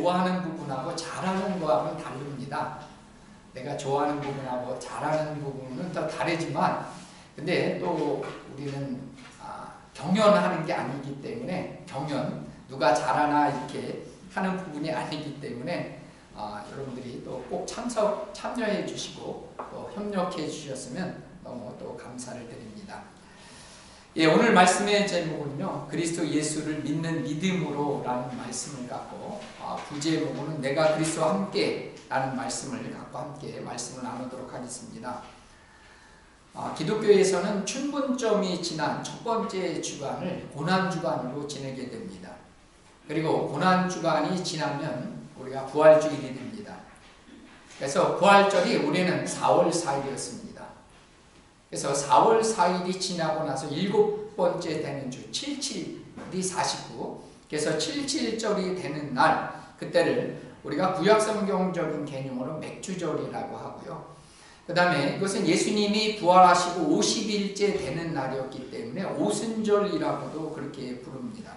좋아하는 부분하고 잘하는 거하고는 다릅니다. 내가 좋아하는 부분하고 잘하는 부분은 더 다르지만, 근데 또 우리는 경연하는 게 아니기 때문에, 경연 누가 잘하나 이렇게 하는 부분이 아니기 때문에 여러분들이 또 꼭 참여해 주시고 또 협력해 주셨으면 너무 또 감사를 드립니다. 예, 오늘 말씀의 제목은요, 그리스도 예수를 믿는 믿음으로 라는 말씀을 갖고, 부제목은 내가 그리스도와 함께 라는 말씀을 갖고 함께 말씀을 나누도록 하겠습니다. 기독교에서는 춘분점이 지난 첫 번째 주간을 고난주간으로 지내게 됩니다. 그리고 고난주간이 지나면 우리가 부활주일이 됩니다. 그래서 부활절이 우리는 4월 4일이었습니다. 그래서 4월 4일이 지나고 나서 7번째 되는 주 77이 49, 그래서 77절이 되는 날, 그때를 우리가 구약성경적인 개념으로 맥주절이라고 하고요. 그 다음에 이것은 예수님이 부활하시고 50일째 되는 날이었기 때문에 오순절이라고도 그렇게 부릅니다.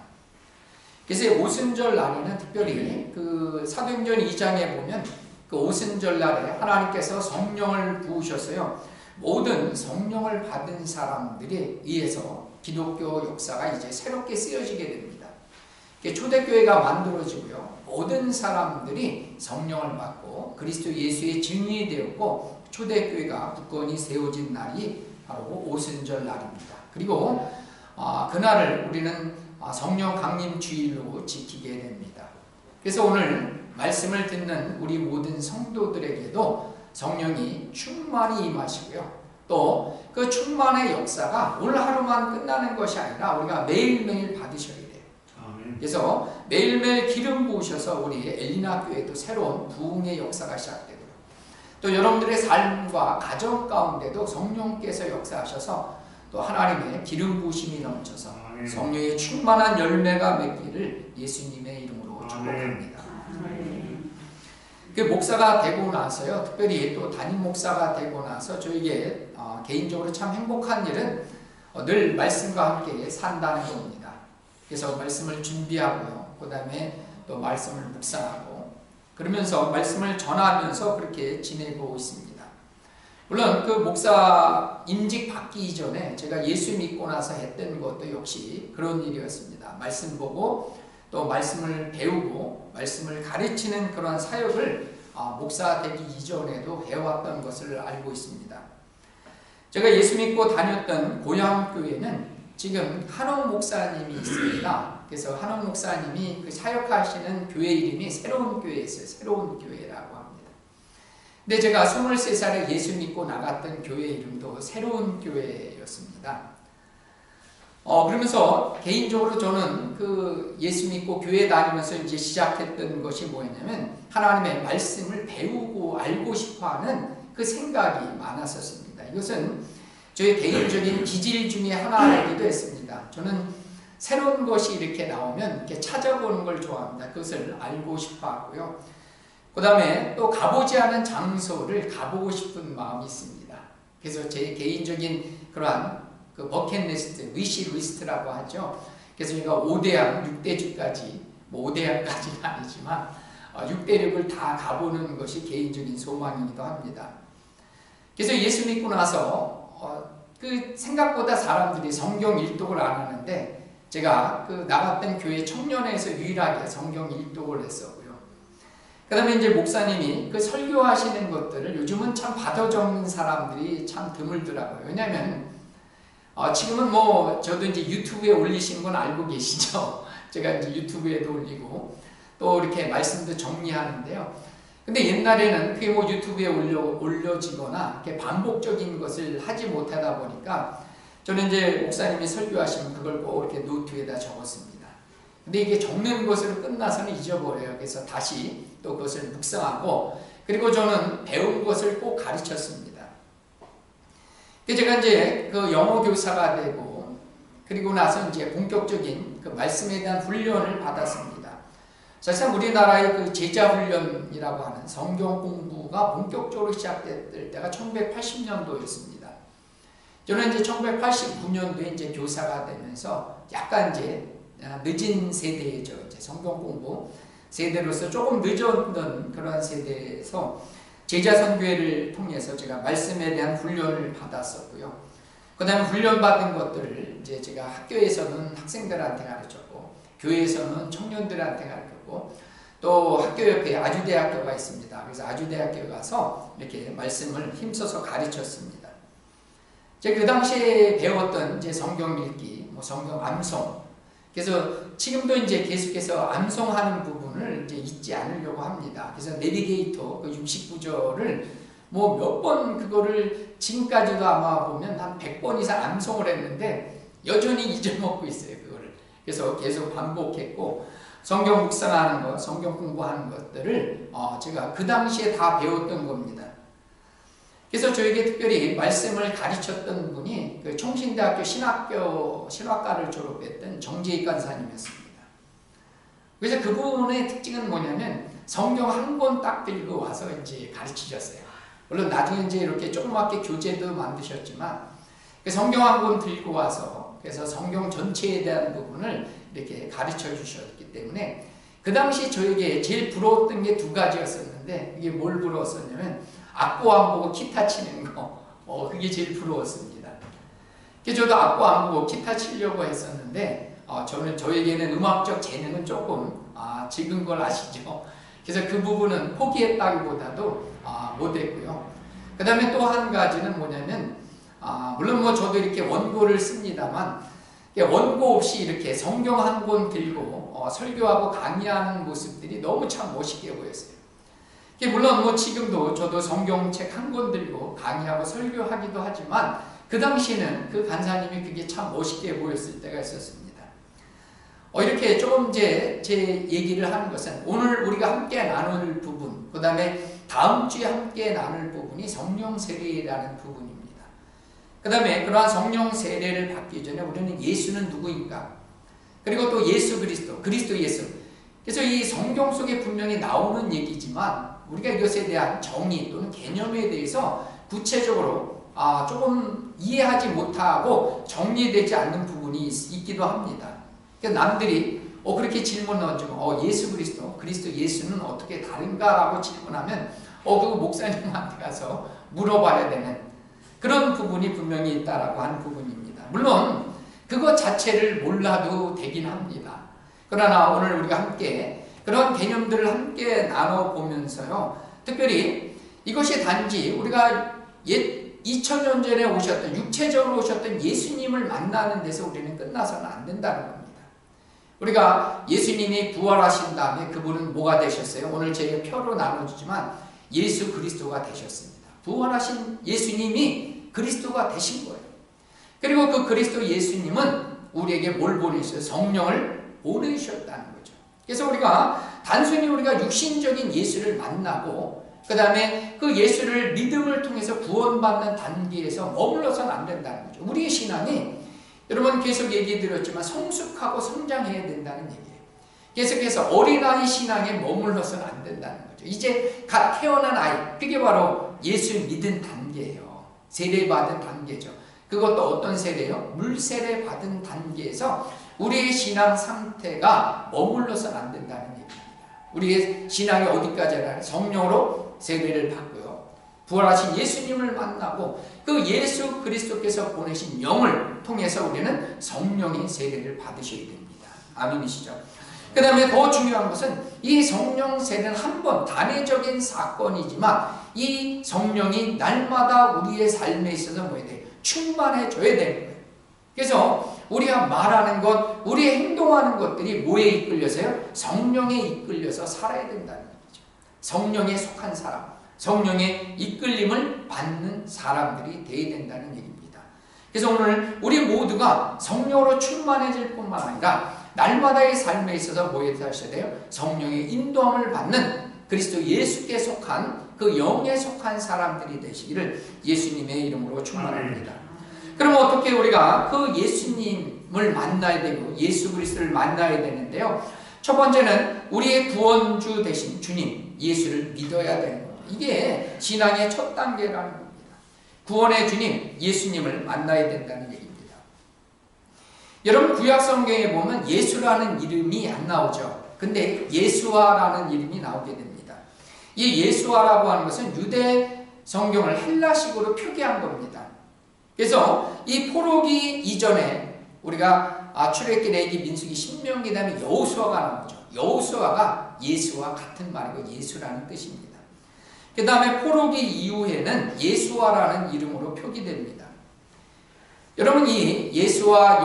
그래서 오순절 날에는 특별히 그 사도행전 2장에 보면 그 오순절 날에 하나님께서 성령을 부으셔서요, 모든 성령을 받은 사람들에 의해서 기독교 역사가 이제 새롭게 쓰여지게 됩니다. 초대교회가 만들어지고요, 모든 사람들이 성령을 받고 그리스도 예수의 증인이 되었고 초대교회가 굳건히 세워진 날이 바로 오순절 날입니다. 그리고 그날을 우리는 성령 강림 주일로 지키게 됩니다. 그래서 오늘 말씀을 듣는 우리 모든 성도들에게도 성령이 충만히 임하시고요, 또 그 충만의 역사가 오늘 하루만 끝나는 것이 아니라 우리가 매일매일 받으셔야 돼요. 그래서 매일매일 기름 부으셔서 우리 엘리나 교회도 새로운 부흥의 역사가 시작되고요, 또 여러분들의 삶과 가정 가운데도 성령께서 역사하셔서 또 하나님의 기름 부으심이 넘쳐서 성령의 충만한 열매가 맺기를 예수님의 이름으로 축복합니다. 그 목사가 되고 나서요, 특별히 또 담임 목사가 되고 나서 저에게 개인적으로 참 행복한 일은 늘 말씀과 함께 산다는 겁니다. 그래서 말씀을 준비하고요, 그 다음에 또 말씀을 묵상하고 그러면서 말씀을 전하면서 그렇게 지내고 있습니다. 물론 그 목사 임직 받기 이전에 제가 예수 믿고 나서 했던 것도 역시 그런 일이었습니다. 말씀 보고 또 말씀을 배우고 말씀을 가르치는 그런 사역을 목사 되기 이전에도 해왔던 것을 알고 있습니다. 제가 예수 믿고 다녔던 고향교회는 지금 한옥 목사님이 있습니다. 그래서 한옥 목사님이 그 사역하시는 교회 이름이 새로운 교회였어요. 새로운 교회라고 합니다. 근데 제가 23살에 예수 믿고 나갔던 교회 이름도 새로운 교회였습니다. 그러면서 개인적으로 저는 그 예수 믿고 교회 다니면서 이제 시작했던 것이 뭐였냐면 하나님의 말씀을 배우고 알고 싶어 하는 그 생각이 많았었습니다. 이것은 저의 개인적인 기질 중에 하나이기도 했습니다. 저는 새로운 것이 이렇게 나오면 이렇게 찾아보는 걸 좋아합니다. 그것을 알고 싶어 하고요. 그 다음에 또 가보지 않은 장소를 가보고 싶은 마음이 있습니다. 그래서 제 개인적인 그러한 그 버킷리스트, 위시리스트라고 하죠. 그래서 제가 5대양, 6대주까지, 뭐 5대양까지는 아니지만 6대륙을 다 가보는 것이 개인적인 소망이기도 합니다. 그래서 예수 믿고 나서 그 생각보다 사람들이 성경 일독을 안 하는데 제가 그 나갔던 교회 청년회에서 유일하게 성경 일독을 했었고요. 그 다음에 이제 목사님이 그 설교하시는 것들을 요즘은 참 받아 적는 사람들이 참 드물더라고요. 왜냐하면 지금은 뭐 저도 이제 유튜브에 올리신 건 알고 계시죠? 제가 이제 유튜브에도 올리고 또 이렇게 말씀도 정리하는데요. 근데 옛날에는 그게 뭐 유튜브에 올려지거나 이렇게 반복적인 것을 하지 못하다 보니까 저는 이제 목사님이 설교하시면 그걸 꼭 이렇게 노트에다 적었습니다. 근데 이게 적는 것으로 끝나서는 잊어버려요. 그래서 다시 또 그것을 묵상하고 그리고 저는 배운 것을 꼭 가르쳤습니다. 제가 이제 그 영어 교사가 되고 그리고 나서 이제 본격적인 그 말씀에 대한 훈련을 받았습니다. 사실상 우리나라의 그 제자 훈련이라고 하는 성경 공부가 본격적으로 시작됐을 때가 1980년도였습니다. 저는 이제 1989년도에 이제 교사가 되면서 약간 이제 늦은 세대죠. 이제 성경 공부 세대로서 조금 늦었던 그런 세대에서 제자 선교회를 통해서 제가 말씀에 대한 훈련을 받았었고요. 그 다음에 훈련받은 것들을 이제 제가 학교에서는 학생들한테 가르쳤고, 교회에서는 청년들한테 가르쳤고, 또 학교 옆에 아주대학교가 있습니다. 그래서 아주대학교에 가서 이렇게 말씀을 힘써서 가르쳤습니다. 제가 그 당시에 배웠던 이제 성경 읽기, 뭐 성경 암송, 그래서 지금도 이제 계속해서 암송하는 부분을 이제 잊지 않으려고 합니다. 그래서 내비게이터 그 69절을 뭐 몇 번 그거를 지금까지도 아마 보면 한 100번 이상 암송을 했는데 여전히 잊어먹고 있어요, 그거를. 그래서 계속 반복했고, 성경 묵상하는 것, 성경 공부하는 것들을 제가 그 당시에 다 배웠던 겁니다. 그래서 저에게 특별히 말씀을 가르쳤던 분이 그 총신대학교 신학과를 졸업했던 정재익 간사님이었습니다. 그래서 그분의 특징은 뭐냐면 성경 한 권 딱 들고 와서 이제 가르치셨어요. 물론 나중에 이제 이렇게 조그맣게 교재도 만드셨지만 성경 한 권 들고 와서 그래서 성경 전체에 대한 부분을 이렇게 가르쳐 주셨기 때문에 그 당시 저에게 제일 부러웠던 게 두 가지였었는데, 이게 뭘 부러웠었냐면 악보 안 보고 기타 치는 거, 그게 제일 부러웠습니다. 그래서 저도 악보 안 보고 기타 치려고 했었는데 저에게는 음악적 재능은 조금 적은 걸 아시죠? 그래서 그 부분은 포기했다기보다도 못했고요. 그 다음에 또 한 가지는 뭐냐면 물론 뭐 저도 이렇게 원고를 씁니다만 원고 없이 이렇게 성경 한 권 들고 설교하고 강의하는 모습들이 너무 참 멋있게 보였어요. 물론 뭐 지금도 저도 성경책 한 권 들고 강의하고 설교하기도 하지만 그 당시에는 그 간사님이 그게 참 멋있게 보였을 때가 있었습니다. 이렇게 조금 제 얘기를 하는 것은 오늘 우리가 함께 나눌 부분, 그 다음에 다음 주에 함께 나눌 부분이 성령 세례라는 부분입니다. 그 다음에 그러한 성령 세례를 받기 전에 우리는 예수는 누구인가? 그리고 또 예수 그리스도 예수. 그래서 이 성경 속에 분명히 나오는 얘기지만 우리가 이것에 대한 정의 또는 개념에 대해서 구체적으로 조금 이해하지 못하고 정리되지 않는 부분이 있기도 합니다. 그러니까 남들이 그렇게 질문을 던지면 예수 그리스도 예수는 어떻게 다른가라고 질문하면 그거 목사님한테 가서 물어봐야 되는 그런 부분이 분명히 있다라고 하는 부분입니다. 물론 그것 자체를 몰라도 되긴 합니다. 그러나 오늘 우리가 함께 그런 개념들을 함께 나눠보면서요, 특별히 이것이 단지 우리가 2000년 전에 오셨던, 육체적으로 오셨던 예수님을 만나는 데서 우리는 끝나서는 안 된다는 겁니다. 우리가 예수님이 부활하신 다음에 그분은 뭐가 되셨어요? 오늘 제가 표로 나눠주지만 예수 그리스도가 되셨습니다. 부활하신 예수님이 그리스도가 되신 거예요. 그리고 그 그리스도 예수님은 우리에게 뭘 보내셨어요? 성령을 보내셨다는 거죠. 그래서 우리가 단순히 우리가 육신적인 예수를 만나고 그 다음에 그 예수를 믿음을 통해서 구원받는 단계에서 머물러서는 안 된다는 거죠. 우리의 신앙이 여러분 계속 얘기 드렸지만 성숙하고 성장해야 된다는 얘기예요. 계속해서 어린아이 신앙에 머물러서는 안 된다는 거죠. 이제 갓 태어난 아이, 그게 바로 예수 믿은 단계예요. 세례받은 단계죠. 그것도 어떤 세례요? 물세례 받은 단계에서 우리의 신앙 상태가 머물러서는 안 된다는 얘기입니다. 우리의 신앙이 어디까지나 성령으로 세례를 받고요, 부활하신 예수님을 만나고 그 예수 그리스도께서 보내신 영을 통해서 우리는 성령의 세례를 받으셔야 됩니다. 아멘이시죠? 그 다음에 더 중요한 것은 이 성령 세례는 한 번 단회적인 사건이지만 이 성령이 날마다 우리의 삶에 있어서 뭐야 돼? 충만해져야 되는 거예요. 그래서 우리가 말하는 것, 우리의 행동하는 것들이 뭐에 이끌려서요? 성령에 이끌려서 살아야 된다는 거죠. 성령에 속한 사람, 성령의 이끌림을 받는 사람들이 되어야 된다는 얘기입니다. 그래서 오늘 우리 모두가 성령으로 충만해질 뿐만 아니라 날마다의 삶에 있어서 뭐에 하셔야 돼요? 성령의 인도함을 받는 그리스도 예수께 속한 그 영에 속한 사람들이 되시기를 예수님의 이름으로 축원합니다. 그럼 어떻게 우리가 그 예수님을 만나야 되고 예수 그리스도를 만나야 되는데요, 첫 번째는 우리의 구원주 되신 주님 예수를 믿어야 되는 겁니다. 이게 신앙의 첫 단계라는 겁니다. 구원의 주님 예수님을 만나야 된다는 얘기입니다. 여러분 구약 성경에 보면 예수라는 이름이 안 나오죠. 근데 예수아라는 이름이 나오게 됩니다. 이 예수아라고 하는 것은 유대 성경을 헬라식으로 표기한 겁니다. 그래서 이 포로기 이전에 우리가 출애굽기, 레위기, 민수기, 신명기 다음에 여호수아가 나오죠. 여호수아가 예수와 같은 말이고 예수라는 뜻입니다. 그 다음에 포로기 이후에는 예수아라는 이름으로 표기됩니다. 여러분, 이 예수아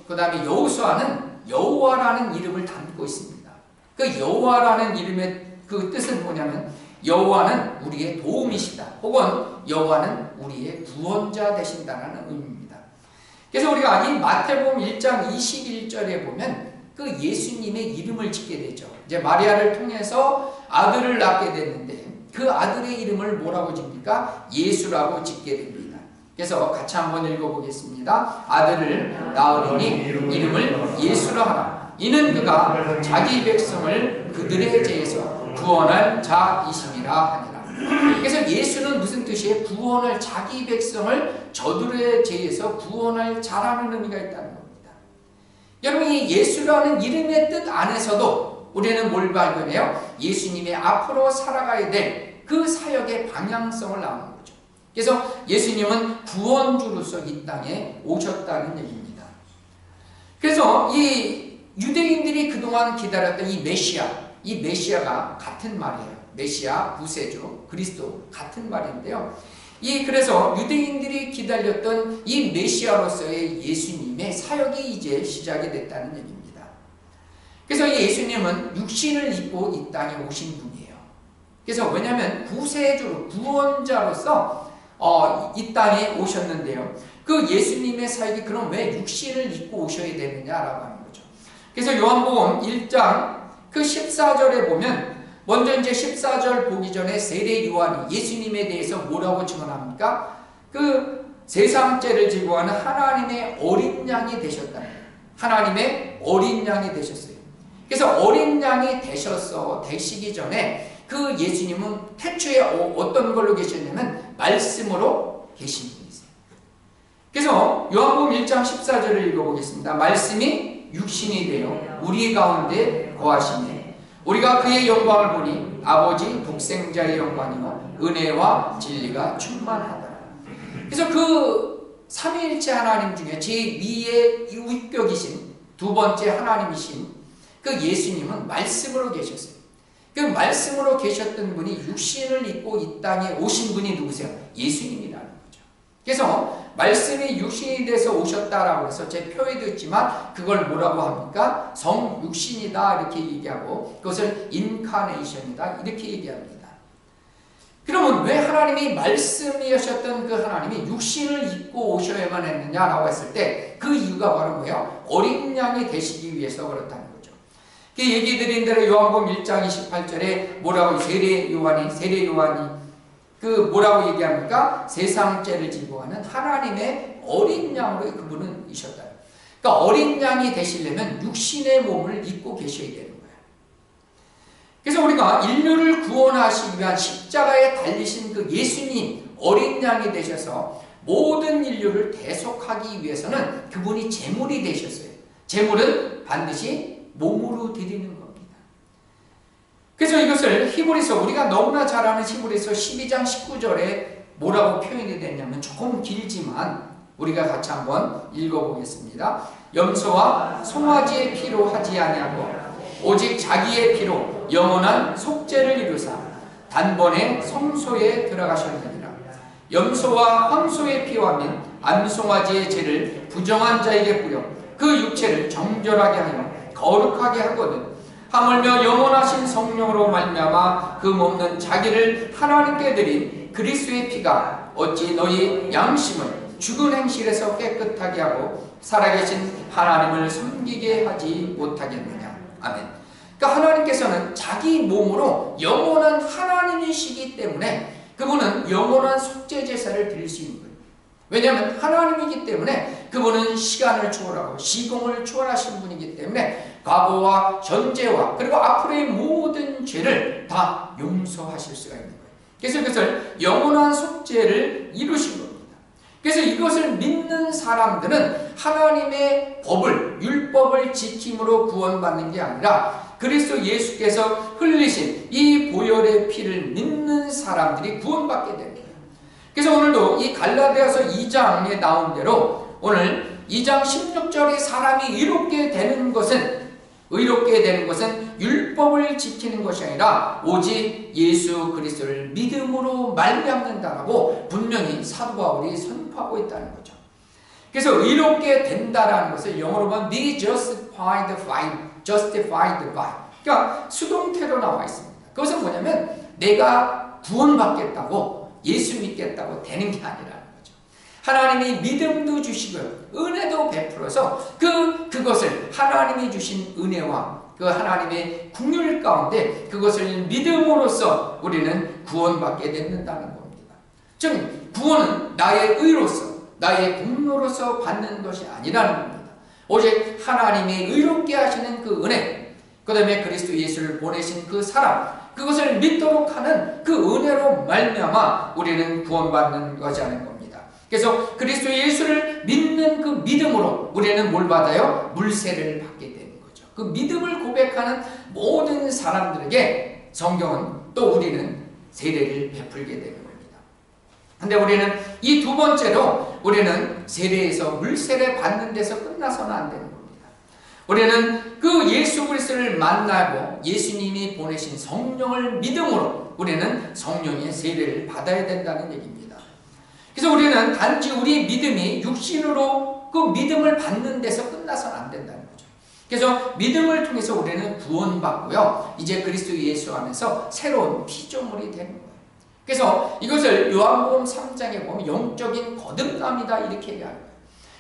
그 다음에 여호수아는 여호와라는 이름을 담고 있습니다. 그 여호와라는 이름의 그 뜻은 뭐냐면 여호와는 우리의 도움이시다, 혹은 여호와는 우리의 구원자 되신다는 의미입니다. 그래서 우리가 이 마태복음 1장 21절에 보면 그 예수님의 이름을 짓게 되죠. 이제 마리아를 통해서 아들을 낳게 됐는데 그 아들의 이름을 뭐라고 짓니까? 예수라고 짓게 됩니다. 그래서 같이 한번 읽어보겠습니다. 아들을 낳으리니 이름을 예수라 하라. 이는 그가 자기 백성을 그들의 죄에서 구원할 자이심이라 하니라. 그래서 예수는 무슨 뜻이에요? 구원을, 자기 백성을 저들의 죄에서 구원할 자라는 의미가 있다는 겁니다. 여러분, 이 예수라는 이름의 뜻 안에서도 우리는 뭘 발견해요? 예수님의 앞으로 살아가야 될 그 사역의 방향성을 나오는 거죠. 그래서 예수님은 구원주로서 이 땅에 오셨다는 얘기입니다. 그래서 이 유대인들이 그동안 기다렸던 이 메시아가 같은 말이에요. 메시아, 구세주, 그리스도 같은 말인데요. 그래서 유대인들이 기다렸던 이 메시아로서의 예수님의 사역이 이제 시작이 됐다는 얘기입니다. 그래서 이 예수님은 육신을 입고 이 땅에 오신 분이에요. 그래서 왜냐하면 구세주, 구원자로서 이 땅에 오셨는데요. 그 예수님의 사역이 그럼 왜 육신을 입고 오셔야 되느냐라고 하는 거죠. 그래서 요한복음 1장 그 14절에 보면 먼저 이제 14절 보기 전에 세례 요한이 예수님에 대해서 뭐라고 증언합니까? 그 세상죄를 지고 하는 하나님의 어린 양이 되셨다. 하나님의 어린 양이 되셨어요. 그래서 어린 양이 되시기 전에 그 예수님은 태초에 어떤 걸로 계셨냐면 말씀으로 계신 분이세요. 그래서 요한복음 1장 14절을 읽어보겠습니다. 말씀이 육신이 되어 우리 가운데 거하시니 우리가 그의 영광을 보니 아버지 독생자의 영광이요 은혜와 진리가 충만하더라. 그래서 그 삼위일체 하나님 중에 제2의 위격이신 두 번째 하나님이신 그 예수님은 말씀으로 계셨어요. 그 말씀으로 계셨던 분이 육신을 입고 이 땅에 오신 분이 누구세요? 예수님이라는 거죠. 그래서 말씀이 육신이 돼서 오셨다라고 해서 제 표에도 있지만 그걸 뭐라고 합니까? 성육신이다 이렇게 얘기하고 그것을 인카네이션이다 이렇게 얘기합니다. 그러면 왜 하나님이 말씀이셨던 그 하나님이 육신을 입고 오셔야만 했느냐라고 했을 때 그 이유가 바로 뭐예요? 어린 양이 되시기 위해서 그렇다는 거죠. 그 얘기 드린 대로 요한복음 1장 28절에 뭐라고 세례 요한이 그 뭐라고 얘기합니까? 세상 죄를 지고 하는 하나님의 어린 양으로 그분은 이셨다. 그러니까 어린 양이 되시려면 육신의 몸을 입고 계셔야 되는 거예요. 그래서 우리가 인류를 구원하시기 위한 십자가에 달리신 그 예수님 어린 양이 되셔서 모든 인류를 대속하기 위해서는 그분이 제물이 되셨어요. 제물은 반드시 몸으로 드리는 겁니다. 그래서 이것을 히브리서 우리가 너무나 잘 아는 히브리서 12장 19절에 뭐라고 표현이 됐냐면 조금 길지만 우리가 같이 한번 읽어보겠습니다. 염소와 송아지의 피로 하지 아니하고 오직 자기의 피로 영원한 속죄를 이루사 단번에 성소에 들어가셨느니라. 염소와 황소의 피와 및 암송아지의 죄를 부정한 자에게 뿌려 그 육체를 정결하게 하여 거룩하게 하거든 하물며 영원하신 성령으로 말미암아 그 몸는 자기를 하나님께 드린 그리스도의 피가 어찌 너희 양심을 죽은 행실에서 깨끗하게 하고 살아계신 하나님을 섬기게 하지 못하겠느냐. 아멘. 그러니까 하나님께서는 자기 몸으로 영원한 하나님이시기 때문에 그분은 영원한 속죄 제사를 드릴 수 있는 거예요. 왜냐하면 하나님이기 때문에 그분은 시간을 초월하고 시공을 초월하신 분이기 때문에 과거와 현재와 그리고 앞으로의 모든 죄를 다 용서하실 수가 있는 거예요. 그래서 그것을 영원한 속죄를 이루신 겁니다. 그래서 이것을 믿는 사람들은 하나님의 법을, 율법을 지킴으로 구원받는 게 아니라 그리스도 예수께서 흘리신 이 보혈의 피를 믿는 사람들이 구원받게 됩니다. 그래서 오늘도 이 갈라디아서 2장에 나온 대로 오늘 2장 16절에 사람이 의롭게 되는 것은 율법을 지키는 것이 아니라 오직 예수 그리스도를 믿음으로 말미암는다라고 분명히 사도 바울이 선포하고 있다는 거죠. 그래서 의롭게 된다라는 것을 영어로 보면 be justified by. 그러니까 수동태로 나와 있습니다. 그것은 뭐냐면 내가 구원받겠다고 예수 믿겠다고 되는 게 아니라는 거죠. 하나님이 믿음도 주시고요, 은혜도 베풀어서 그것을 하나님이 주신 은혜와 그 하나님의 긍휼 가운데 그것을 믿음으로써 우리는 구원받게 된다는 겁니다. 즉 구원은 나의 의로서 나의 공로로서 받는 것이 아니라는 겁니다. 오직 하나님이 의롭게 하시는 그 은혜, 그 다음에 그리스도 예수를 보내신 그 사랑, 그것을 믿도록 하는 그 은혜로 말미암아 우리는 구원받는 것이라는 겁니다. 그래서 그리스도 예수를 믿는 그 믿음으로 우리는 뭘 받아요? 물세례를 받게 되는 거죠. 그 믿음을 고백하는 모든 사람들에게 성경은 또 우리는 세례를 베풀게 되는 겁니다. 근데 우리는 이 두 번째로 우리는 세례에서 물세례 받는 데서 끝나서는 안 되는 겁니다. 우리는 그 예수 그리스도를 만나고 예수님이 보내신 성령을 믿음으로 우리는 성령의 세례를 받아야 된다는 얘기입니다. 그래서 우리는 단지 우리 믿음이 육신으로 그 믿음을 받는 데서 끝나서는 안 된다는 거죠. 그래서 믿음을 통해서 우리는 구원받고요, 이제 그리스도 예수 안에서 새로운 피조물이 되는 거예요. 그래서 이것을 요한복음 3장에 보면 영적인 거듭남이다 이렇게 얘기하는 거예요.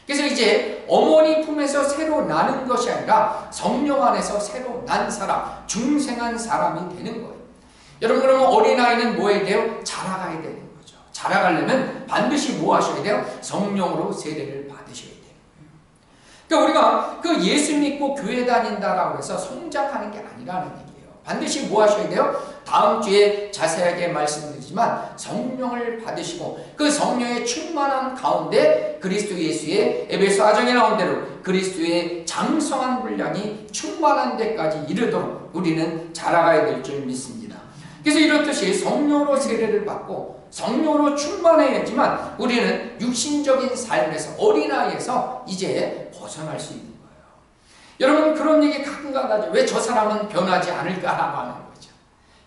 그래서 이제 어머니 품에서 새로 나는 것이 아니라 성령 안에서 새로 난 사람, 중생한 사람이 되는 거예요. 여러분, 그러면 어린아이는 뭐 해야 돼요? 자라가야 되는 거죠. 자라가려면 반드시 뭐 하셔야 돼요? 성령으로 세례를 받으셔야 돼요. 그러니까 우리가 그 예수 믿고 교회 다닌다라고 해서 성장하는 게 아니라는 얘기예요. 반드시 뭐 하셔야 돼요? 다음 주에 자세하게 말씀드리지만 성령을 받으시고 그 성령의 충만한 가운데 그리스도 예수의 에베소 4장에 나온 대로 그리스도의 장성한 분량이 충만한 데까지 이르도록 우리는 자라가야 될 줄 믿습니다. 그래서 이렇듯이 성령으로 세례를 받고 성령으로 충만해야지만 우리는 육신적인 삶에서 어린아이에서 이제 벗어날 수 있는 거예요. 여러분, 그런 얘기 가끔가다 하죠. 왜 저 사람은 변하지 않을까라고 하는 거죠.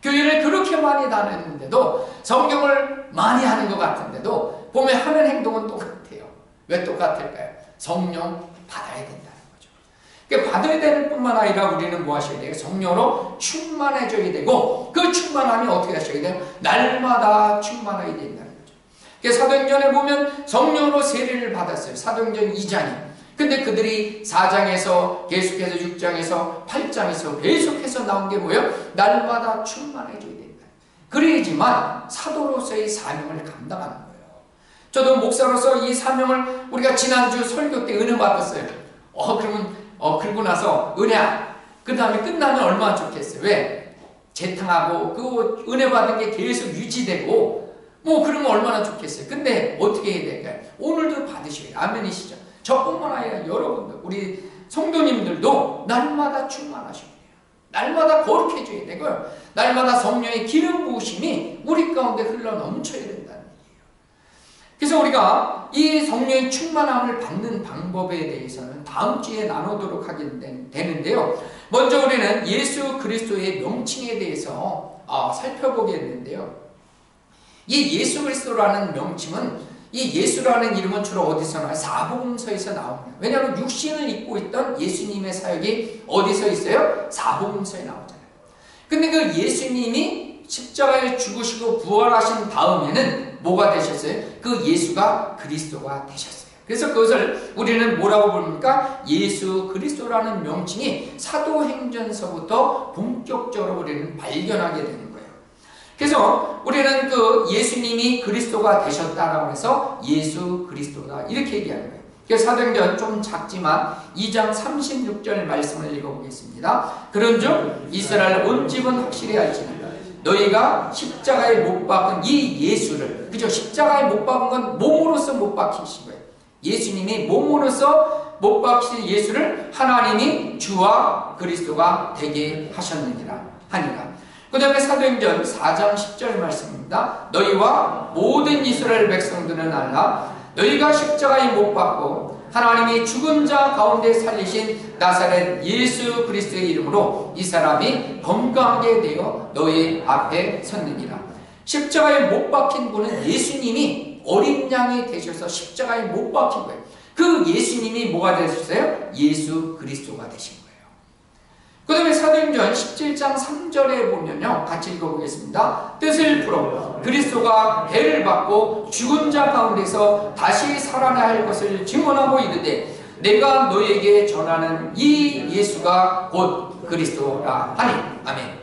교회를 그렇게 많이 다녔는데도 성경을 많이 하는 것 같은데도 보면 하는 행동은 똑같아요. 왜 똑같을까요? 성령 받아야 된다는 거죠. 그러니까 받아야 되는 뿐만 아니라 우리는 뭐 하셔야 돼요? 성령으로 충만해져야 되고 그 충만함이 어떻게 하셔야 돼요? 날마다 충만해야 된다는 거죠. 그래서 사도행전에 보면 성령으로 세례를 받았어요. 사도행전 2장이. 근데 그들이 4장에서 계속해서 6장에서 8장에서 계속해서 나온 게 뭐예요? 날마다 충만해져야 된다. 그래야지만 사도로서의 사명을 감당하는 거예요. 저도 목사로서 이 사명을 우리가 지난주 설교 때 은혜 받았어요. 그러면 그러고 나서 그 다음에 끝나면 얼마나 좋겠어요. 왜? 재탕하고 그 은혜 받은 게 계속 유지되고 그러면 얼마나 좋겠어요. 근데 어떻게 해야 될까요? 오늘도 받으셔야 돼요. 아멘이시죠? 저뿐만 아니라 여러분들, 우리 성도님들도 날마다 충만하셔야 돼요. 날마다 거룩해져야 되고요. 날마다 성령의 기름 부으심이 우리 가운데 흘러 넘쳐야 된다는 얘기예요. 그래서 우리가 이 성령의 충만함을 받는 방법에 대해서는 다음 주에 나누도록 하게 되는데요. 먼저 우리는 예수 그리스도의 명칭에 대해서 살펴보겠는데요. 이 예수 그리스도라는 명칭은 이 예수라는 이름은 주로 어디서 나와요? 사복음서에서 나옵니다. 왜냐하면 육신을 입고 있던 예수님의 사역이 어디서 있어요? 사복음서에 나오잖아요. 근데 그 예수님이 십자가에 죽으시고 부활하신 다음에는 뭐가 되셨어요? 그 예수가 그리스도가 되셨어요. 그래서 그것을 우리는 뭐라고 부릅니까? 예수 그리스도라는 명칭이 사도행전서부터 본격적으로 우리는 발견하게 되는 거예요. 그래서 우리는 그 예수님이 그리스도가 되셨다라고 해서 예수 그리스도다 이렇게 얘기하는 거예요. 그래서 사도행전 좀 작지만 2장 36절 말씀을 읽어보겠습니다. 그런즉 이스라엘 온 집은 확실히 알지니라 너희가 십자가에 못 박은 이 예수를, 그죠? 십자가에 못 박은 건 몸으로서 못 박히신 거예요. 예수님이 몸으로서 못 박히신 예수를 하나님이 주와 그리스도가 되게 하셨느니라 하니라. 그 다음에 사도행전 4장 10절 말씀입니다. 너희와 모든 이스라엘 백성들은 알라. 너희가 십자가에 못 박고 하나님이 죽은 자 가운데 살리신 나사렛 예수 그리스도의 이름으로 이 사람이 건강하게 되어 너희 앞에 섰느니라. 십자가에 못 박힌 분은 예수님이 어린 양이 되셔서 십자가에 못 박힌 거예요. 그 예수님이 뭐가 되셨어요? 예수 그리스도가 되신 거예요. 그 다음에 사도행전 17장 3절에 보면요, 같이 읽어보겠습니다. 뜻을 풀어 그리스도가 배를 받고 죽은 자 가운데서 다시 살아나야 할 것을 증언하고 이르되 내가 너에게 전하는 이 예수가 곧 그리스도라 하니. 아멘.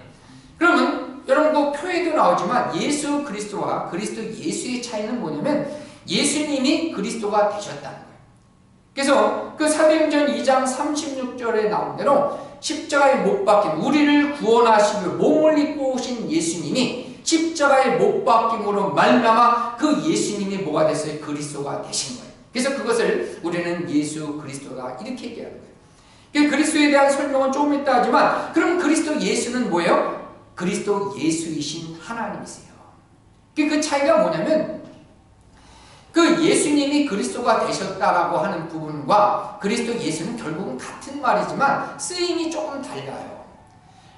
그러면 여러분 그 표에도 나오지만 예수 그리스도와 그리스도 예수의 차이는 뭐냐면 예수님이 그리스도가 되셨다는 거예요. 그래서 그 사도행전 2장 36절에 나온 대로 십자가에 못 박힌 우리를 구원하시며 몸을 입고 오신 예수님이 십자가에 못 박힘으로 말미암아 그 예수님이 뭐가 됐어요? 그리스도가 되신 거예요. 그래서 그것을 우리는 예수 그리스도다 이렇게 얘기하는 거예요. 그리스도에 대한 설명은 조금 있다 하지만 그럼 그리스도 예수는 뭐예요? 그리스도 예수이신 하나님이세요. 그 차이가 뭐냐면 그 예수님이 그리스도가 되셨다라고 하는 부분과 그리스도 예수는 결국은 같은 말이지만 쓰임이 조금 달라요.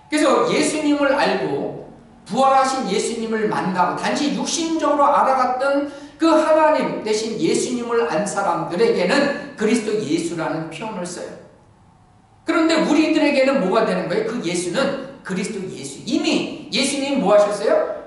그래서 예수님을 알고 부활하신 예수님을 만나고 단지 육신적으로 알아갔던 그 하나님 대신 예수님을 안 사람들에게는 그리스도 예수라는 표현을 써요. 그런데 우리들에게는 뭐가 되는 거예요? 그 예수는 그리스도 예수. 이미 예수님이 뭐 하셨어요?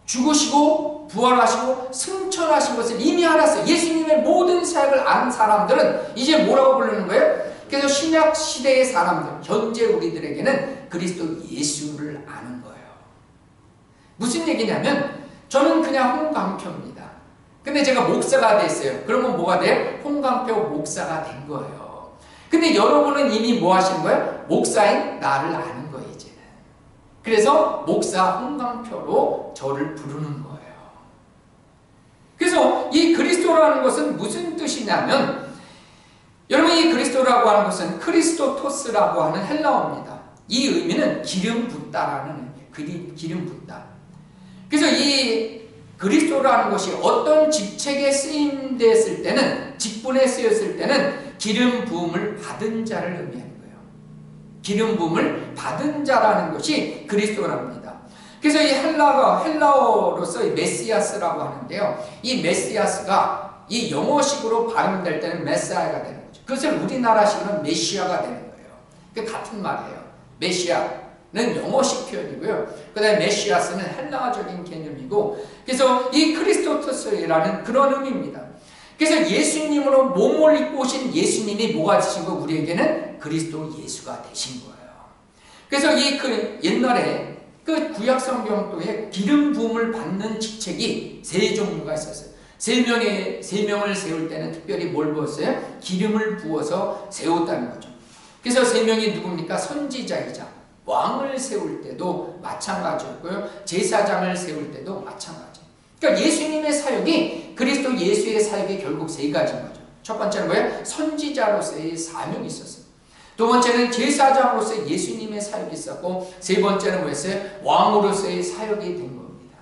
죽으시고 부활하시고 승천하신 것을 이미 알았어요. 예수님의 모든 사역을 안 사람들은 이제 뭐라고 부르는 거예요? 그래서 신약 시대의 사람들, 현재 우리들에게는 그리스도 예수를 아는 거예요. 무슨 얘기냐면 저는 그냥 홍강표입니다. 근데 제가 목사가 됐어요. 그러면 뭐가 돼요? 홍강표 목사가 된 거예요. 근데 여러분은 이미 뭐 하시는 거예요? 목사인 나를 아는 거예요, 이제는. 그래서 목사 홍강표로 저를 부르는 거예요. 그래서 이 그리스도라는 것은 무슨 뜻이냐면 여러분 이 그리스도라고 하는 것은 크리스토토스라고 하는 헬라어입니다. 이 의미는 기름 붓다라는 기름 붓다. 그래서 이 그리스도라는 것이 어떤 직책에 쓰임됐을 때는 직분에 쓰였을 때는 기름 부음을 받은 자를 의미하는 거예요. 기름 부음을 받은 자라는 것이 그리스도랍니다. 그래서 이 헬라어로서 이 메시아스라고 하는데요. 이 메시아스가 이 영어식으로 발음될 때는 메사야가 되는 거죠. 그것을 우리나라식으로는 메시아가 되는 거예요. 그 같은 말이에요. 메시아는 영어식 표현이고요. 그 다음에 메시아스는 헬라어적인 개념이고, 그래서 이 크리스토토스라는 그런 의미입니다. 그래서 예수님으로 몸을 입고 오신 예수님이 뭐가 되신 거? 우리에게는 그리스도 예수가 되신 거예요. 그래서 이 옛날에 그 구약 성경도에 기름 부음을 받는 직책이 세 종류가 있었어요. 세 명을 세울 때는 특별히 뭘 부었어요? 기름을 부어서 세웠다는 거죠. 그래서 세 명이 누굽니까? 선지자이자 왕을 세울 때도 마찬가지였고요. 제사장을 세울 때도 마찬가지. 그러니까 예수님의 사역이 그리스도 예수의 사역이 결국 세 가지인 거죠. 첫 번째는 뭐예요? 선지자로서의 사명이 있었어요. 두 번째는 제사장으로서의 예수님의 사역이 있었고, 세 번째는 뭐였어요? 왕으로서의 사역이 된 겁니다.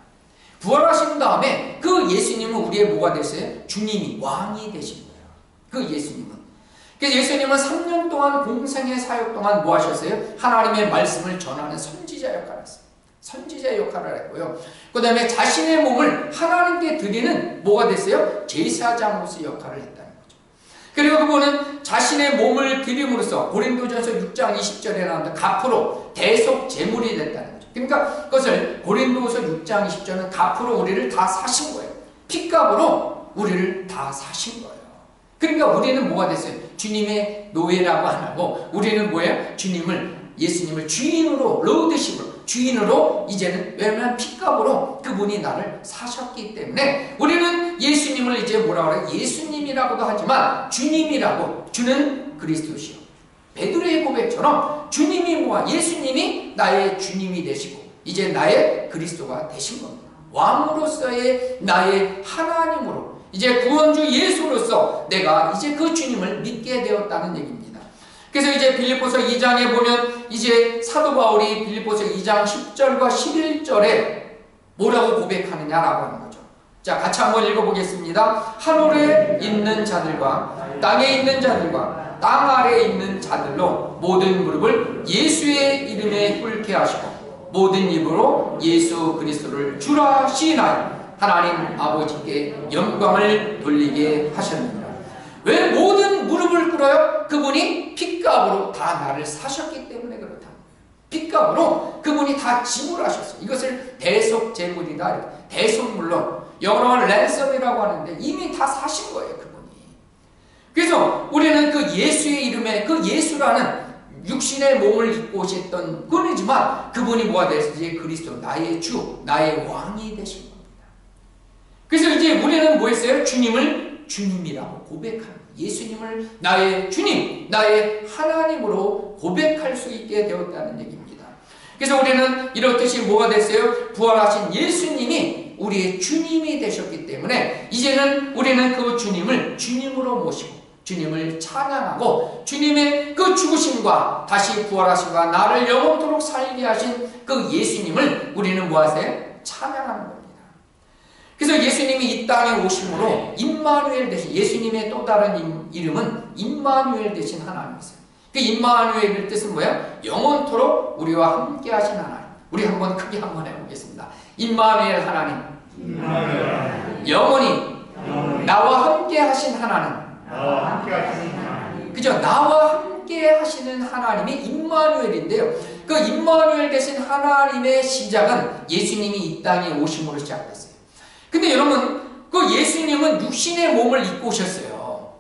부활하신 다음에 그 예수님은 우리의 뭐가 됐어요? 주님이 왕이 되신 거예요. 그 예수님은. 그래서 예수님은 3년 동안 공생의 사역 동안 뭐 하셨어요? 하나님의 말씀을 전하는 선지자 역할을 했어요. 선지자 역할을 했고요. 그 다음에 자신의 몸을 하나님께 드리는 뭐가 됐어요? 제사장으로서 역할을 했다는 거죠. 그리고 그분은 자신의 몸을 드림으로써 고린도전서 6장 20절에 나오는 값으로 대속 제물이 됐다는 거죠. 그러니까 그것을 고린도서 6장 20절은 값으로 우리를 다 사신 거예요. 핏값으로 우리를 다 사신 거예요. 그러니까 우리는 뭐가 됐어요? 주님의 노예라고 안 하고 우리는 뭐예요? 예수님을 주인으로, 로드십으로, 주인으로 이제는 왜냐하면 핏값으로 그분이 나를 사셨기 때문에 우리는 예수님을 이제 뭐라 그래요? 예수님이라고도 하지만 주님이라고, 주는 그리스도시요. 베드로의 고백처럼 주님이 예수님이 나의 주님이 되시고 이제 나의 그리스도가 되신 겁니다. 왕으로서의 나의 하나님으로, 이제 구원주 예수로서 내가 이제 그 주님을 믿게 되었다는 얘기입니다. 그래서 이제 빌립보서 2장에 보면 이제 사도 바울이 빌립보서 2장 10절과 11절에 뭐라고 고백하느냐라고 하는 거죠. 자, 같이 한번 읽어보겠습니다. 하늘에 있는 자들과 땅에 있는 자들과 땅 아래에 있는 자들로 모든 무릎을 예수의 이름에 꿇게 하시고 모든 입으로 예수 그리스도를 주라 시인하여 하나님 아버지께 영광을 돌리게 하셨느니라. 왜 모든 무릎을 꿇어요? 그분이 핏값으로 다 나를 사셨기 때문에 그렇다. 핏값으로 그분이 다 지불하셨어요. 이것을 대속제물이다, 대속물로 영어로는 랜섬이라고 하는데 이미 다 사신 거예요, 그분이. 그래서 우리는 그 예수의 이름에, 그 예수라는 육신의 몸을 입고 오셨던 분이지만 그분이 뭐가 되셨지? 그리스도, 나의 주, 나의 왕이 되신 겁니다. 그래서 이제 우리는 뭐 했어요? 주님을 주님이라고 고백하는, 예수님을 나의 주님, 나의 하나님으로 고백할 수 있게 되었다는 얘기입니다. 그래서 우리는 이렇듯이 뭐가 됐어요? 부활하신 예수님이 우리의 주님이 되셨기 때문에 이제는 우리는 그 주님을 주님으로 모시고 주님을 찬양하고 주님의 그 죽으심과 다시 부활하심과 나를 영원토록 살게 하신 그 예수님을 우리는 뭐 하세요? 찬양하는 겁니다. 그래서 예수님이 이 땅에 오심으로 임마누엘 대신, 예수님의 또 다른 이름은 임마누엘 대신 하나님이세요. 그 임마누엘의 뜻은 뭐야? 영원토록 우리와 함께 하신 하나님. 우리 한번 크게 한번 해보겠습니다. 임마누엘 하나님, 영원히 나와 함께 하신 하나님. 그죠? 나와 함께 하시는 하나님이 임마누엘인데요. 그 임마누엘 대신 하나님의 시작은 예수님이 이 땅에 오심으로 시작됐어요. 근데 여러분, 그 예수님은 육신의 몸을 입고 오셨어요.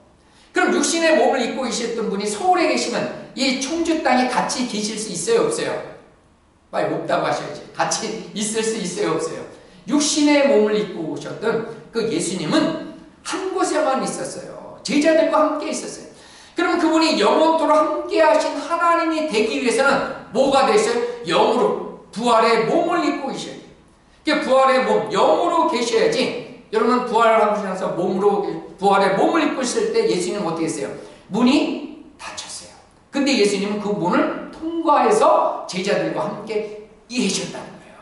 그럼 육신의 몸을 입고 계셨던 분이 서울에 계시면 이 청주 땅에 같이 계실 수 있어요, 없어요? 빨리 없다고 하셔야지. 같이 있을 수 있어요, 없어요? 육신의 몸을 입고 오셨던 그 예수님은 한 곳에만 있었어요. 제자들과 함께 있었어요. 그럼 그분이 영원토록 함께 하신 하나님이 되기 위해서는 뭐가 되셨어요? 영으로, 부활의 몸을 입고 계셔야 돼요. 그 부활의 몸, 영으로 계셔야지. 여러분, 부활하셔서 부활의 몸을 입고 있을 때 예수님은 어떻게 했어요? 문이 닫혔어요. 근데 예수님은 그 문을 통과해서 제자들과 함께 계셨다는 거예요.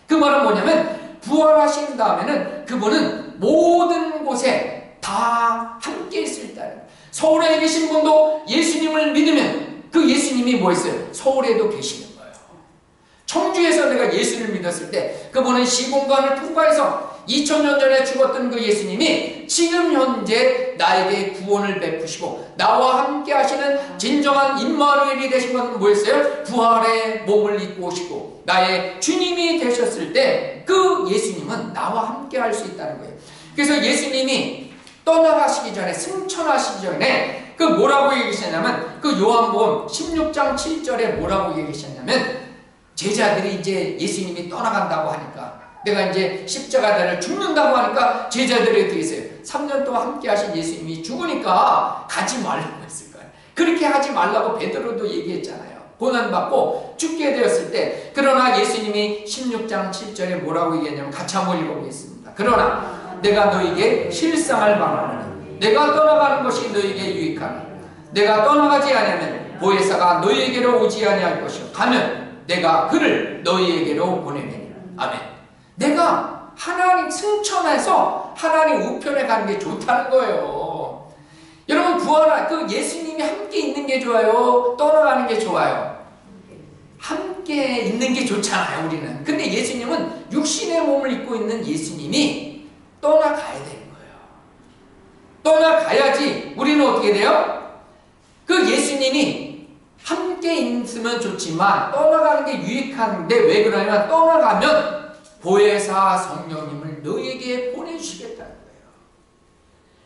그 말은 뭐냐면 부활하신 다음에는 그분은 모든 곳에 다 함께 있을 때는, 서울에 계신 분도 예수님을 믿으면 그 예수님이 뭐 했어요? 서울에도 계시는 거예요. 청주에서 내가 예수를 믿었을 때 그분은 시공간을 통과해서 2000년 전에 죽었던 그 예수님이 지금 현재 나에게 구원을 베푸시고 나와 함께 하시는 진정한 임마누엘이 되신 것은 뭐였어요? 부활의 몸을 입고 오시고 나의 주님이 되셨을 때 그 예수님은 나와 함께 할 수 있다는 거예요. 그래서 예수님이 떠나가시기 전에, 승천하시기 전에 그 뭐라고 얘기하셨냐면, 그 요한복음 16장 7절에 뭐라고 얘기하셨냐면, 제자들이 이제 예수님이 떠나간다고 하니까, 내가 이제 십자가를 죽는다고 하니까 제자들이 어떻게 했어요? 3년 동안 함께 하신 예수님이 죽으니까 가지 말라고 했을 거예요. 그렇게 하지 말라고 베드로도 얘기했잖아요. 고난받고 죽게 되었을 때. 그러나 예수님이 16장 7절에 뭐라고 얘기했냐면, 같이 한번 읽어보겠습니다. 그러나 내가 너에게 실상을 말하노니 내가 떠나가는 것이 너에게 유익하니 내가 떠나가지 아니하면 보혜사가 너희에게로 오지 아니할 것이요 가면 내가 그를 너희에게로 보내리니. 아멘. 내가 하나님 승천해서 하나님 우편에 가는 게 좋다는 거예요. 여러분, 부활한 그 예수님이 함께 있는 게 좋아요? 떠나가는 게 좋아요? 함께 있는 게 좋잖아요, 우리는. 근데 예수님은 육신의 몸을 입고 있는 예수님이 떠나가야 되는 거예요. 떠나가야지 우리는 어떻게 돼요? 그 예수님이 함께 있으면 좋지만 떠나가는 게 유익한데, 왜 그러냐면 떠나가면 보혜사 성령님을 너희에게 보내주시겠다는 거예요.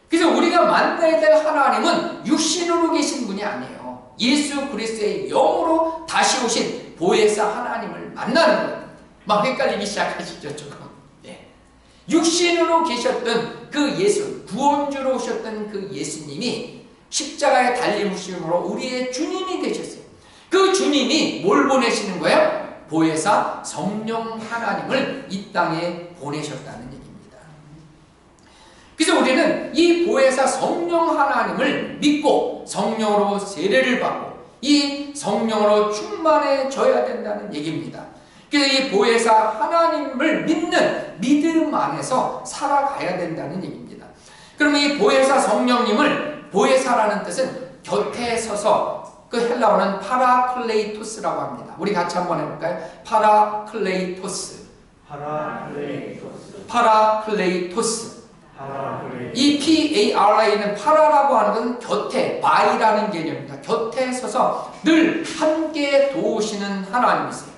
그래서 우리가 만나야 될 하나님은 육신으로 계신 분이 아니에요. 예수 그리스도의 영으로 다시 오신 보혜사 하나님을 만나는 거예요. 막 헷갈리기 시작하시죠, 조금. 육신으로 계셨던 그 예수, 구원주로 오셨던 그 예수님이 십자가에 달리심으로 우리의 주님이 되셨어요. 그 주님이 뭘 보내시는 거예요? 보혜사 성령 하나님을 이 땅에 보내셨다는 얘기입니다. 그래서 우리는 이 보혜사 성령 하나님을 믿고 성령으로 세례를 받고 이 성령으로 충만해져야 된다는 얘기입니다. 그래서 이 보혜사 하나님을 믿는 믿음 안에서 살아가야 된다는 얘기입니다. 그러면 이 보혜사 성령님을, 보혜사라는 뜻은 곁에 서서, 그 헬라어는 파라클레이토스라고 합니다. 우리 같이 한번 해볼까요? 파라클레이토스. 파라클레이토스. 이 P-A-R-A는 파라라고 하는 것은 곁에, 바이라는 개념입니다. 곁에 서서 늘 함께 도우시는 하나님이세요.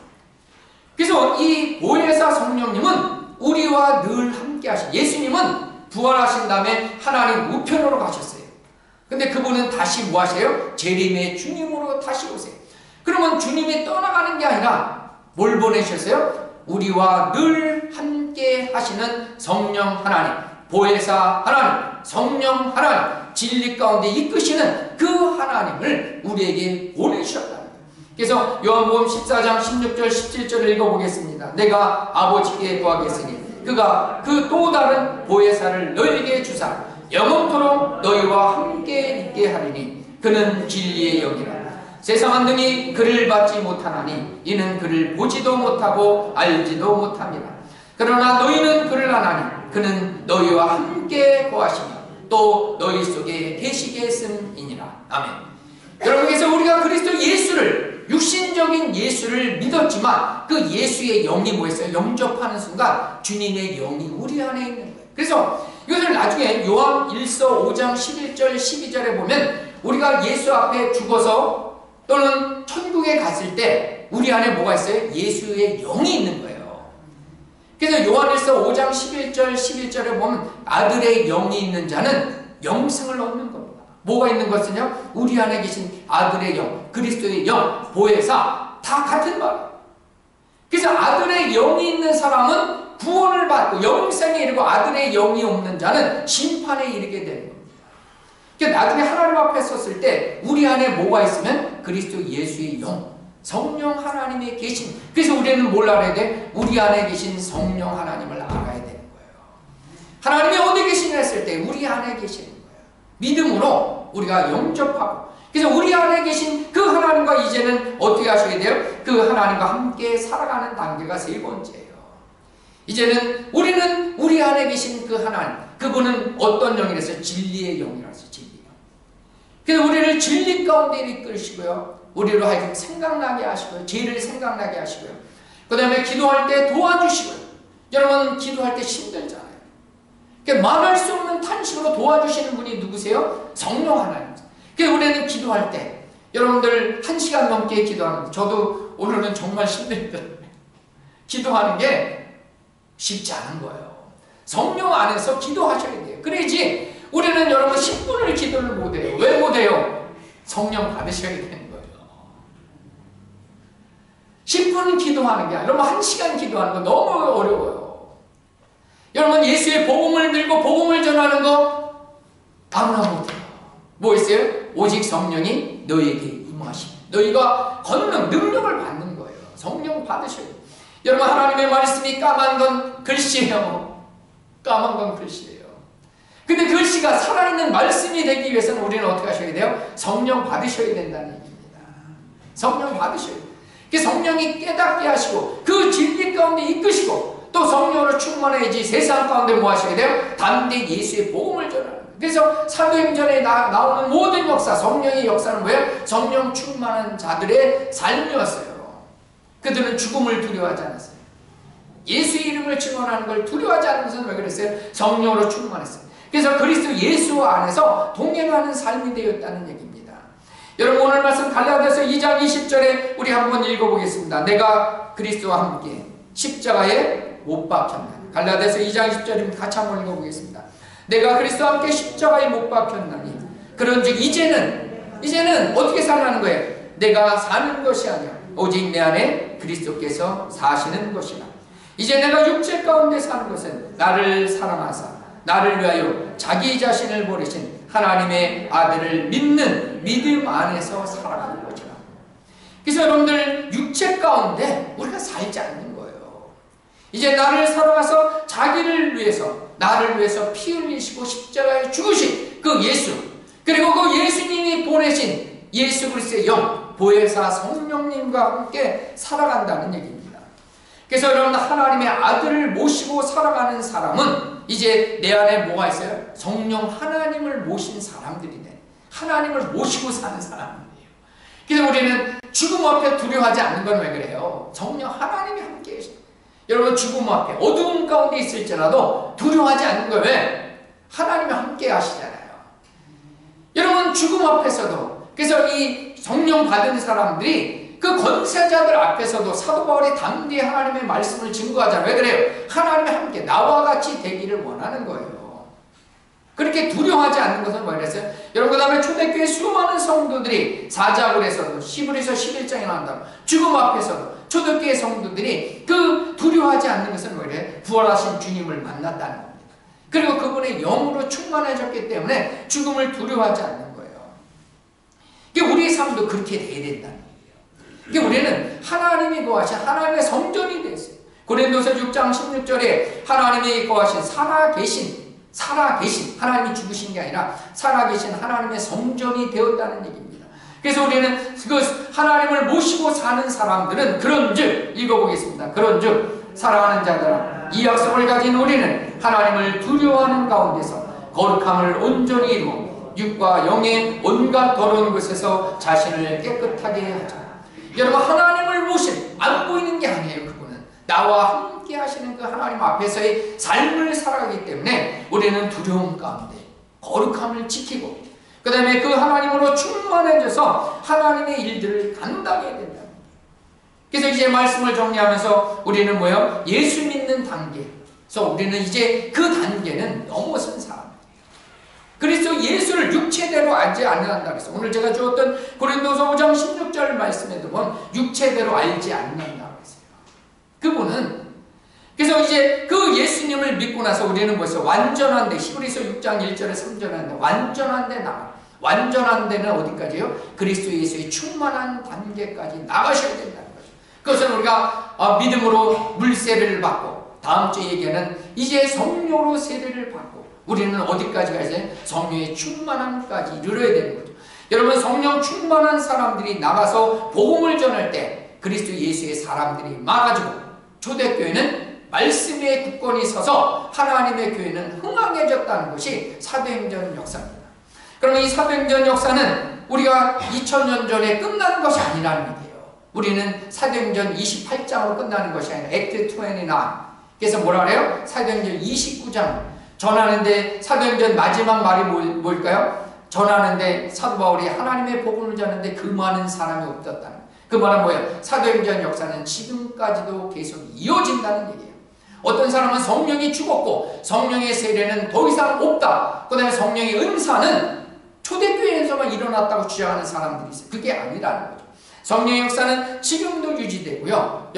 그래서 이 보혜사 성령님은 우리와 늘 함께 하신, 예수님은 부활하신 다음에 하나님 우편으로 가셨어요. 근데 그분은 다시 뭐 하세요? 재림의 주님으로 다시 오세요. 그러면 주님이 떠나가는 게 아니라 뭘 보내셨어요? 우리와 늘 함께 하시는 성령 하나님, 보혜사 하나님, 성령 하나님, 진리 가운데 이끄시는 그 하나님을 우리에게 보내주셨다. 그래서 요한복음 14장 16절 17절을 읽어보겠습니다. 내가 아버지께 구하겠으니 그가 그 또 다른 보혜사를 너희에게 주사 영원토록 너희와 함께 있게 하리니 그는 진리의 영이라. 세상은 능히 그를 받지 못하나니 이는 그를 보지도 못하고 알지도 못함이라. 그러나 너희는 그를 아나니 그는 너희와 함께 거하시며 또 너희 속에 계시게 했음이니라. 아멘. 여러분, 그래서 우리가 그리스도 예수를, 육신적인 예수를 믿었지만 그 예수의 영이 뭐였어요? 영접하는 순간 주님의 영이 우리 안에 있는 거예요. 그래서 이것을 나중에 요한 1서 5장 11절 12절에 보면 우리가 예수 앞에 죽어서 또는 천국에 갔을 때 우리 안에 뭐가 있어요? 예수의 영이 있는 거예요. 그래서 요한 1서 5장 11절 11절에 보면 아들의 영이 있는 자는 영생을 얻는 겁니다. 뭐가 있는 것은요? 우리 안에 계신 아들의 영, 그리스도의 영, 보혜사 다 같은 말이에요. 그래서 아들의 영이 있는 사람은 구원을 받고 영생에 이르고 아들의 영이 없는 자는 심판에 이르게 되는 겁니다. 그러니까 나중에 하나님 앞에 섰을 때 우리 안에 뭐가 있으면 그리스도 예수의 영, 성령 하나님의 계신, 그래서 우리는 뭘 알아야 돼? 우리 안에 계신 성령 하나님을 알아야 되는 거예요. 하나님이 어디 계시냐 했을 때 우리 안에 계시는 거예요. 믿음으로 우리가 영접하고, 그래서 우리 안에 계신 그 하나님과 이제는 어떻게 하셔야 돼요? 그 하나님과 함께 살아가는 단계가 세 번째예요. 이제는 우리는 우리 안에 계신 그 하나님, 그분은 어떤 영이라서? 진리의 영이라서, 진리의 영. 그래서 우리를 진리 가운데 이끌시고요, 우리로 하여금 생각나게 하시고요, 죄를 생각나게 하시고요, 그 다음에 기도할 때 도와주시고요. 여러분, 기도할 때 힘들잖아요. 그러니까 말할 수 없는 탄식으로 도와주시는 분이 누구세요? 성령 하나님. 그래서 우리는 기도할 때 여러분들 1시간 넘게 기도하는, 저도 오늘은 정말 힘들거든요. 기도하는 게 쉽지 않은 거예요. 성령 안에서 기도하셔야 돼요. 그래야지 우리는 여러분 10분을 기도를 못해요. 왜 못해요? 성령 받으셔야 되는 거예요. 10분 기도하는 게 아니라 1시간 기도하는 거 너무 어려워요. 여러분, 예수의 복음을 들고 복음을 전하는 거 아무나 못해요. 뭐 있어요? 오직 성령이 너희에게 임하시면 너희가 권능, 능력을 받는 거예요. 성령 받으셔야 돼요. 여러분, 하나님의 말씀이 까만 건 글씨예요. 까만 건 글씨예요. 근데 글씨가 살아있는 말씀이 되기 위해서는 우리는 어떻게 하셔야 돼요? 성령 받으셔야 된다는 얘기입니다. 성령 받으셔야 돼요. 성령이 깨닫게 하시고 그 진리 가운데 이끄시고 또 성령으로 충만해야지 세상 가운데 뭐 하셔야 돼요? 담대히 예수의 복음을 전하는 거예요. 그래서 사도행전에 나오는 모든 역사, 성령의 역사는 뭐예요? 성령 충만한 자들의 삶이었어요. 그들은 죽음을 두려워하지 않았어요. 예수의 이름을 증언하는 걸 두려워하지 않는 것은 왜 그랬어요? 성령으로 충만했어요. 그래서 그리스도 예수 안에서 동행하는 삶이 되었다는 얘기입니다. 여러분, 오늘 말씀 갈라디아서 2장 20절에 우리 한번 읽어보겠습니다. 내가 그리스도와 함께 십자가에 못 박혔나니. 갈라디아서 2장 20절입니다. 같이 한번 읽어보겠습니다. 내가 그리스도와 함께 십자가에 못 박혔나니 그런즉 이제는 어떻게 살라는 거예요? 내가 사는 것이 아니야 오직 내 안에 그리스도께서 사시는 것이라. 이제 내가 육체 가운데 사는 것은 나를 사랑하사 나를 위하여 자기 자신을 버리신 하나님의 아들을 믿는 믿음 안에서 살아가는 것이라. 그래서 여러분들 육체 가운데 우리가 살지 않는 거예요. 이제 나를 사랑해서 자기를 위해서, 나를 위해서 피 흘리시고 십자가에 죽으신 그 예수, 그리고 그 예수님이 보내신 예수 그리스도의 영, 보혜사 성령님과 함께 살아간다는 얘기입니다. 그래서 여러분, 하나님의 아들을 모시고 살아가는 사람은 이제 내 안에 뭐가 있어요? 성령 하나님을 모신 사람들이네. 하나님을 모시고 사는 사람이에요. 그래서 우리는 죽음 앞에 두려워하지 않는 건 왜 그래요? 성령 하나님이 함께 계셔. 여러분, 죽음 앞에 어두운 가운데 있을지라도 두려워하지 않는 거예요. 왜? 하나님이 함께 하시잖아요. 여러분, 죽음 앞에서도, 그래서 이 성령 받은 사람들이 그 권세자들 앞에서도 사도 바울이 담대히 하나님의 말씀을 증거하잖아요. 왜 그래요? 하나님이 함께 나와 같이 되기를 원하는 거예요. 그렇게 두려워하지 않는 것은 뭐 이랬어요? 여러분, 그 다음에 초대교회 수많은 성도들이 사자굴에서도, 히브리서 11장에 나온다고 죽음 앞에서도 초대교회 성도들이 그 두려워하지 않는 것은 뭐 이래요? 부활하신 주님을 만났다는 겁니다. 그리고 그분의 영으로 충만해졌기 때문에 죽음을 두려워하지 않는 거예요. 우리의 삶도 그렇게 돼야 된다는 거예요. 우리는 하나님이 거하신 하나님의 성전이 됐어요. 고린도서 6장 16절에 하나님이 거하신 살아계신 하나님이 죽으신 게 아니라 살아계신 하나님의 성전이 되었다는 얘기입니다. 그래서 우리는 그 하나님을 모시고 사는 사람들은 그런즉, 읽어보겠습니다. 그런즉 사랑하는 자들아, 이 약속을 가진 우리는 하나님을 두려워하는 가운데서 거룩함을 온전히 이루고 육과 영의 온갖 더러운 것에서 자신을 깨끗하게 하자. 여러분, 하나님을 모신, 안 보이는 게 아니에요. 그분은 나와 함께 하시는 그 하나님 앞에서의 삶을 살아가기 때문에 우리는 두려움 가운데 거룩함을 지키고, 그 다음에 그 하나님으로 충만해져서 하나님의 일들을 감당해야 된다. 그래서 이제 말씀을 정리하면서 우리는 뭐예요? 예수 믿는 단계. 그래서 우리는 이제 그 단계는 넘어선 사람이에요. 그래서 예수를 육체대로 알지 않는다 그래서 오늘 제가 주었던 고린도서 5장 16절 말씀에 보면 육체대로 알지 않는다 그랬어요. 그분은, 그래서 이제 그 예수님을 믿고 나서 우리는 뭐였어요? 완전한 데, 히브리서 6장 1절에 3절에 완전한 데 나가. 완전한 데는 어디까지요? 그리스도 예수의 충만한 단계까지 나가셔야 된다는 거죠. 그것은 우리가 믿음으로 물세례를 받고, 다음 주 얘기는 이제 성령으로 세례를 받고, 우리는 어디까지 가야 성령의 충만함까지 이르러야 되는 거죠. 여러분, 성령 충만한 사람들이 나가서 복음을 전할 때 그리스도 예수의 사람들이 많아지고, 초대교회는 말씀의 굳건히 서서 하나님의 교회는 흥황해졌다는 것이 사도행전 역사입니다. 그러면 이 사도행전 역사는 우리가 2000년 전에 끝난 것이 아니라는 얘기예요. 우리는 사도행전 28장으로 끝나는 것이 아니라 액트 29. 그래서 뭐라 그래요? 사도행전 29장 전하는데, 사도행전 마지막 말이 뭘까요? 전하는데 사도 바울이 하나님의 복음을 전하는데 그 많은 사람이 없었다는, 그 말은 뭐예요? 사도행전 역사는 지금까지도 계속 이어진다는 얘기예요. 어떤 사람은 성령이 죽었고 성령의 세례는 더 이상 없다, 그 다음에 성령의 은사는 초대교회에서만 일어났다고 주장하는 사람들이 있어요. 그게 아니라는 거죠. 성령의 역사는 지금도 유지되고요.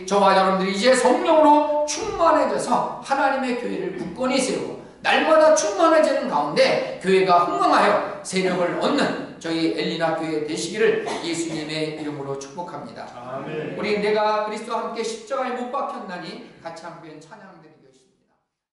저와 여러분들이 이제 성령으로 충만해져서 하나님의 교회를 굳건히 세우고 날마다 충만해지는 가운데 교회가 흥망하여 세력을 얻는 저희 엘리나 교회 되시기를 예수님의 이름으로 축복합니다. 아멘. 우리 내가 그리스도와 함께 십자가에 못 박혔나니 같이 한번 찬양